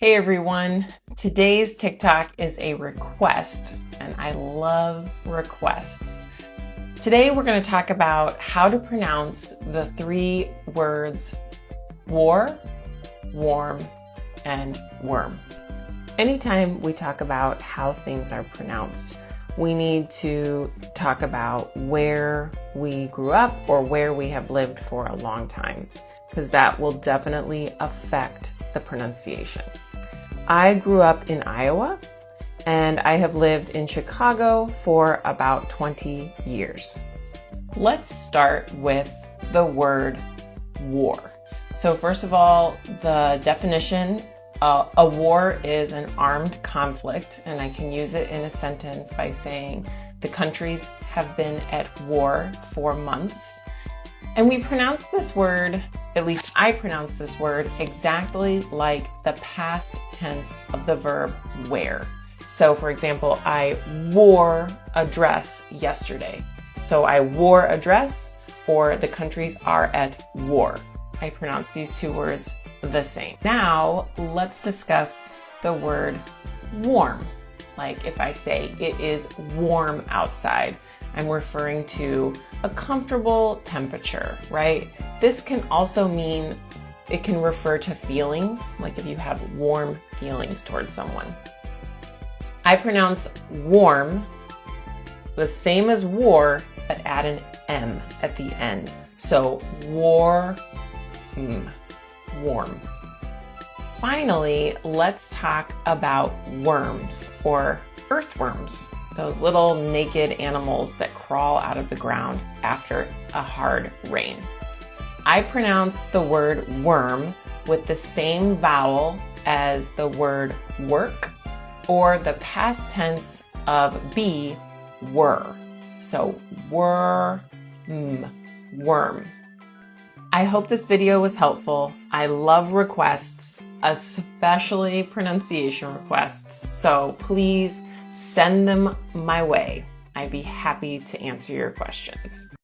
Hey everyone, today's TikTok is a request, and I love requests. Today we're going to talk about how to pronounce the three words war, warm, and worm. Anytime we talk about how things are pronounced, we need to talk about where we grew up or where we have lived for a long time, because that will definitely affect the pronunciation. I grew up in Iowa, and I have lived in Chicago for about 20 years. Let's start with the word war. So first of all, the definition, a war is an armed conflict, and I can use it in a sentence by saying the countries have been at war for months. And we pronounce this word, at least I pronounce this word, exactly like the past tense of the verb wear. So for example, I wore a dress yesterday. So I wore a dress, or the countries are at war. I pronounce these two words the same. Now let's discuss the word warm. Like if I say it is warm outside, I'm referring to a comfortable temperature, right? This can also mean, it can refer to feelings, like if you have warm feelings towards someone. I pronounce warm the same as war, but add an M at the end. So warm. Finally, let's talk about worms or earthworms. Those little naked animals that crawl out of the ground after a hard rain. I pronounce the word worm with the same vowel as the word work, or the past tense of be, were. So worm. I hope this video was helpful. I love requests, especially pronunciation requests. So please send them my way. I'd be happy to answer your questions.